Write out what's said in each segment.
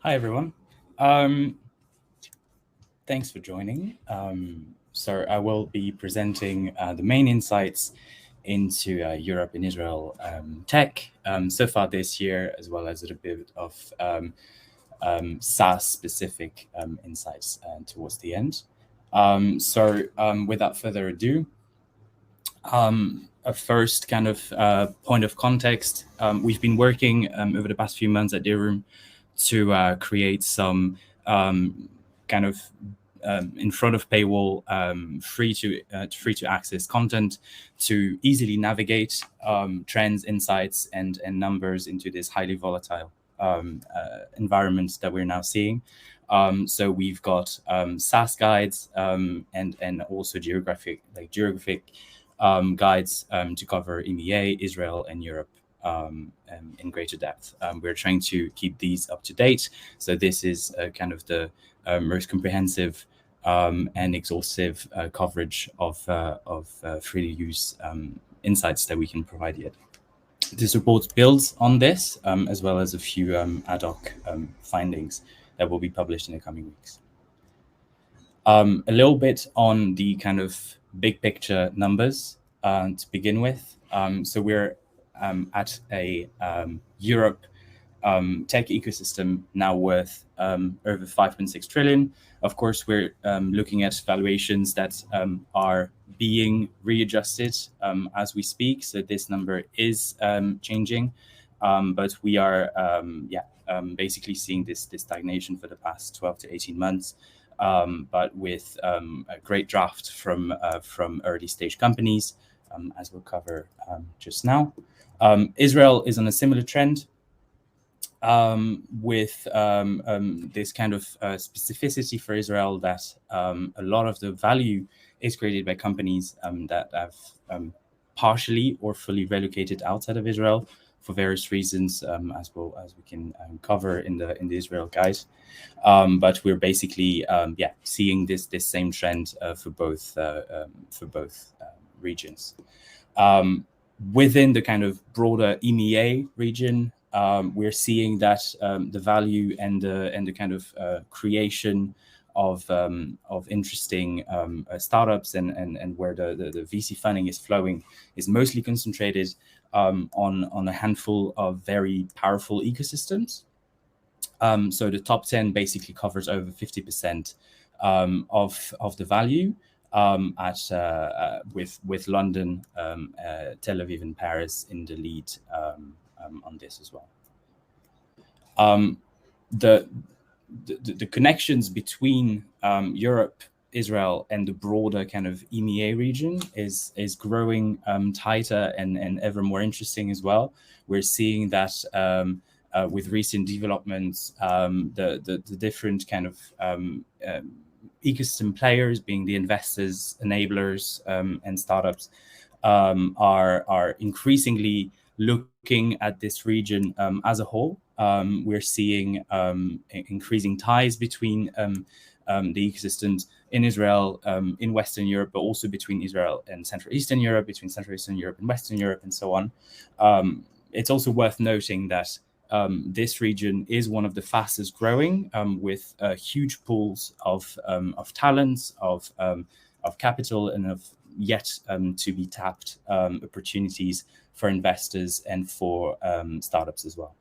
Hi, everyone. Um, Thanks for joining. So I will be presenting the main insights into Europe and Israel tech so far this year, as well as a bit of SaaS-specific insights towards the end. Without further ado, a first kind of point of context, we've been working over the past few months at Dealroom to create some kind of in front of paywall free to access content to easily navigate trends, insights, and numbers into this highly volatile environment that we're now seeing. So we've got SaaS guides and also geographic guides to cover EMEA, Israel, and Europe in greater depth. We're trying to keep these up to date. So this is kind of the most comprehensive and exhaustive coverage of free to use insights that we can provide yet. This report builds on this, as well as a few ad hoc findings that will be published in the coming weeks. A little bit on the kind of big picture numbers to begin with. So we're at a Europe tech ecosystem now worth over 5.6 trillion. Of course, we're looking at valuations that are being readjusted as we speak. So this number is changing, but we are basically seeing this stagnation for the past 12 to 18 months. But with a great draft from early stage companies, as we'll cover just now. Israel is on a similar trend, with this kind of specificity for Israel that a lot of the value is created by companies that have partially or fully relocated outside of Israel for various reasons, as we can cover in the Israel guide. But we're basically seeing this same trend for both regions. Within the kind of broader EMEA region, we're seeing that the value and the kind of creation of interesting startups and where the VC funding is flowing is mostly concentrated on a handful of very powerful ecosystems. So the top 10 basically covers over 50% of the value, with London, Tel Aviv, and Paris in the lead on this as well. The connections between Europe, Israel, and the broader kind of EMEA region is growing tighter and ever more interesting as well. We're seeing that with recent developments, the different kind of ecosystem players, being the investors, enablers, and startups, are increasingly looking at this region as a whole. We're seeing increasing ties between the ecosystems in Israel, in Western Europe, but also between Israel and Central Eastern Europe, between Central Eastern Europe and Western Europe, and so on. It's also worth noting that this region is one of the fastest growing, with huge pools of talents, of capital, and of yet to be tapped opportunities for investors and for startups as well.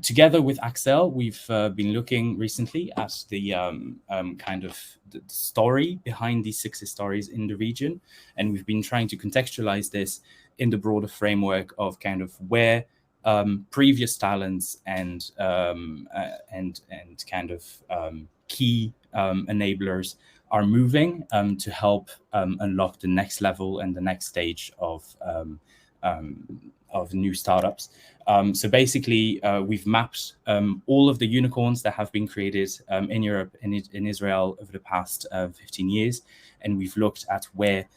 Together with Axel, we've been looking recently at the kind of the story behind these success stories in the region, and we've been trying to contextualize this in the broader framework of kind of where previous talents and kind of key enablers are moving to help unlock the next level and the next stage of new startups. So basically, we've mapped all of the unicorns that have been created in Europe and in Israel over the past 15 years, and we've looked at where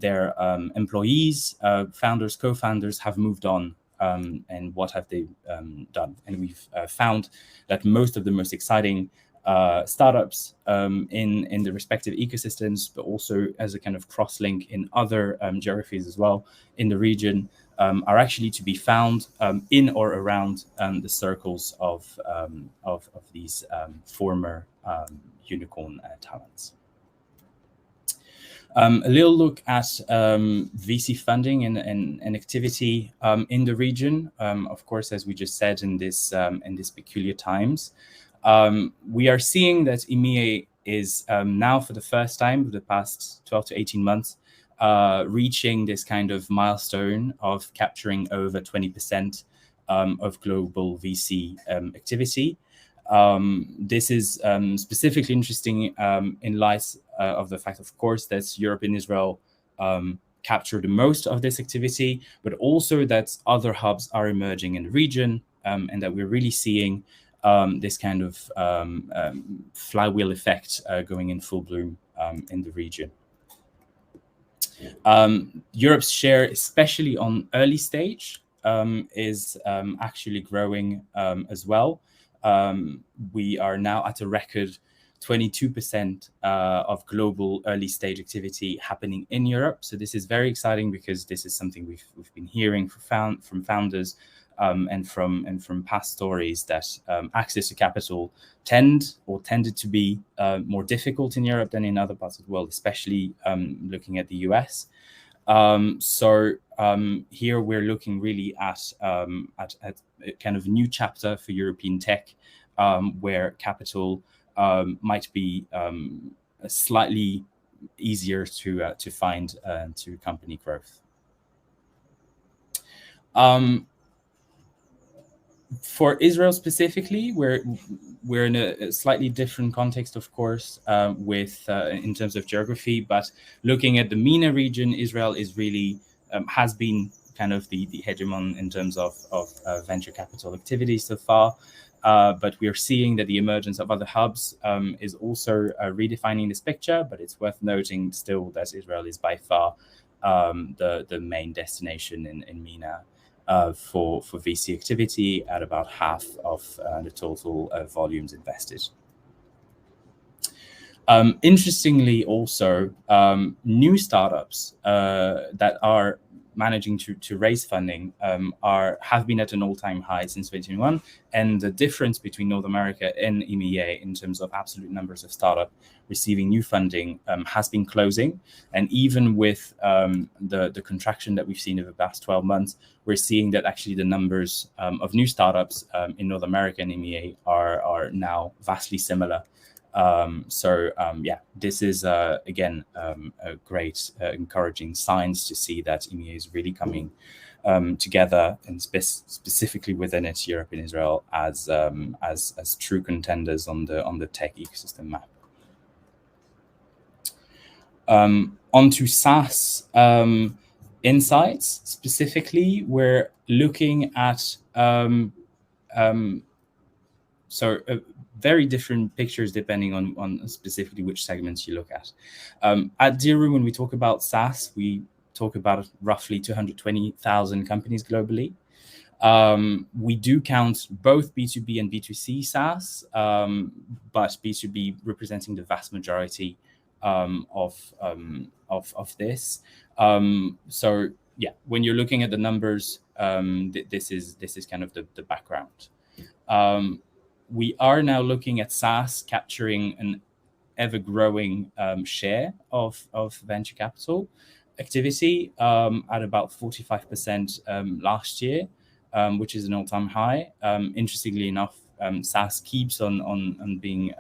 their employees, founders, co-founders have moved on, and what have they done. And we've found that most of the most exciting startups in the respective ecosystems, but also as a kind of cross-link in other geographies as well in the region, are actually to be found in or around the circles of these former unicorn talents. A little look at VC funding and activity in the region. Of course, as we just said, in this peculiar times, we are seeing that EMEA is now, for the first time, for the past 12 to 18 months, reaching this kind of milestone of capturing over 20% of global VC activity. This is specifically interesting in light of the fact, of course, that Europe and Israel capture the most of this activity, but also that other hubs are emerging in the region, and that we're really seeing this kind of flywheel effect going in full bloom in the region. Europe's share, especially on early stage, is actually growing as well. We are now at a record 22% of global early stage activity happening in Europe. So this is very exciting because this is something we've been hearing from founders and from past stories, that access to capital tended to be more difficult in Europe than in other parts of the world, especially looking at the US. So here we're looking really at a kind of new chapter for European tech, where capital might be slightly easier to find to company growth. For Israel specifically, we're in a slightly different context, of course, with in terms of geography. But looking at the MENA region, Israel is really has been kind of the hegemon in terms of venture capital activity so far. But we are seeing that the emergence of other hubs is also redefining this picture. But it's worth noting still that Israel is by far the main destination in MENA. For VC activity at about half of the total volumes invested. Interestingly, also, new startups that are managing to raise funding have been at an all-time high since 2021, and the difference between North America and EMEA in terms of absolute numbers of startups receiving new funding has been closing. And even with the contraction that we've seen over the past 12 months, we're seeing that actually the numbers of new startups in North America and EMEA are now vastly similar. This is again a great encouraging signs to see that EMEA is really coming together, and specifically within it, Europe and Israel as true contenders on the tech ecosystem map. Onto SaaS insights specifically, we're looking at very different pictures depending on specifically which segments you look at. At Dealroom, when we talk about SaaS, we talk about roughly 220,000 companies globally. We do count both B2B and B2C SaaS, but B2B representing the vast majority of this. When you're looking at the numbers, this is kind of the background. We are now looking at SaaS capturing an ever-growing share of venture capital activity at about 45% last year, which is an all-time high. Interestingly enough, SaaS keeps on being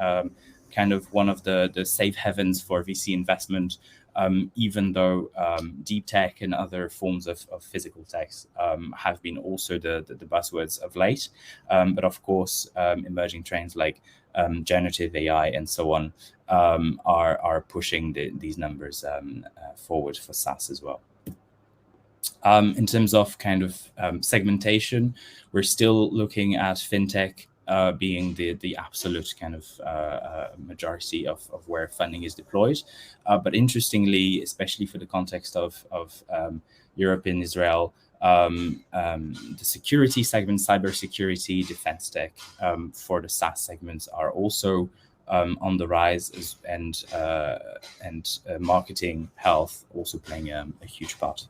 kind of one of the safe havens for VC investment, even though deep tech and other forms of physical techs have been also the buzzwords of late. But of course, emerging trends like generative AI and so on are pushing these numbers forward for SaaS as well. In terms of kind of segmentation, we're still looking at fintech being the absolute kind of majority of where funding is deployed. But interestingly, especially for the context of Europe and Israel, the security segment, cybersecurity, defense tech for the SaaS segments are also on the rise, and marketing health also playing a huge part.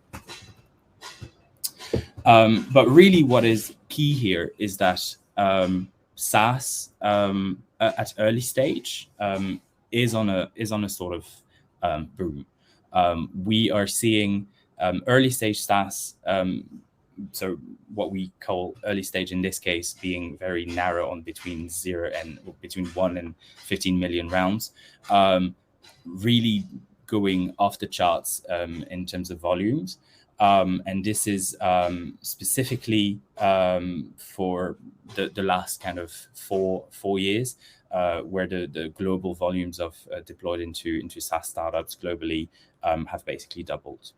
But really, what is key here is that SaaS at early stage is on a sort of boom. We are seeing early stage SaaS. So what we call early stage in this case being very narrow on between 1 and 15 million rounds, really going off the charts in terms of volumes. And this is specifically for the last kind of four years, where the global volumes of deployed into SaaS startups globally have basically doubled.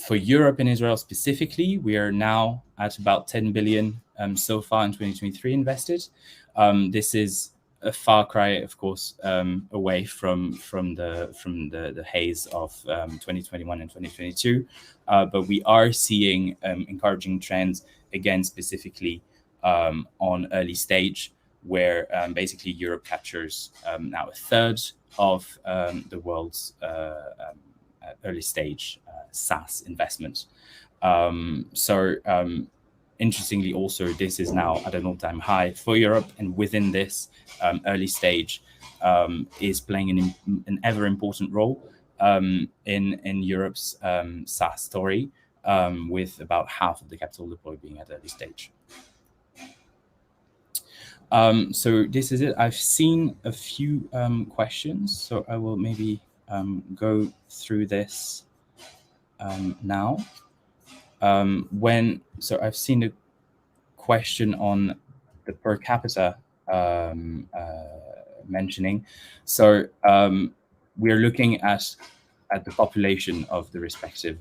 For Europe and Israel specifically, we are now at about 10 billion so far in 2023 invested. This is a far cry, of course, away from the haze of 2021 and 2022, but we are seeing encouraging trends again, specifically on early stage, where basically Europe captures now a third of the world's early stage SaaS investment. Interestingly, also, this is now at an all-time high for Europe, and within this, early stage is playing an ever important role in Europe's SaaS story, with about half of the capital deployed being at early stage. So this is it. I've seen a few questions, so I will maybe go through this now. So I've seen a question on the per capita mentioning. So we're looking at the population of the respective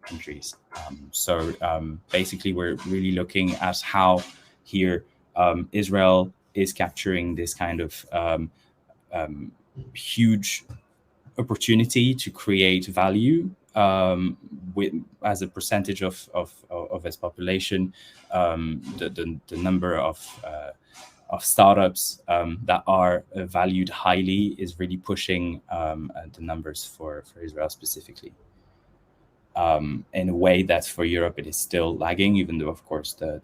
countries. Basically, we're really looking at how here Israel is capturing this kind of huge opportunity to create value as a percentage of its population. The number of startups that are valued highly is really pushing the numbers for Israel specifically, in a way that for Europe it is still lagging, even though of course the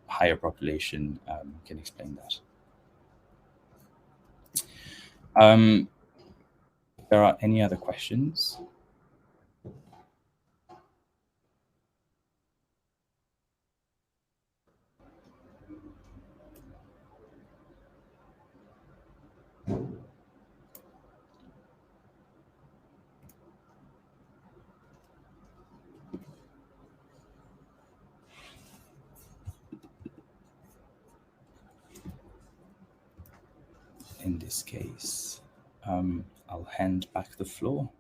higher population can explain that. If there are any other questions? In this case, I'll hand back the floor.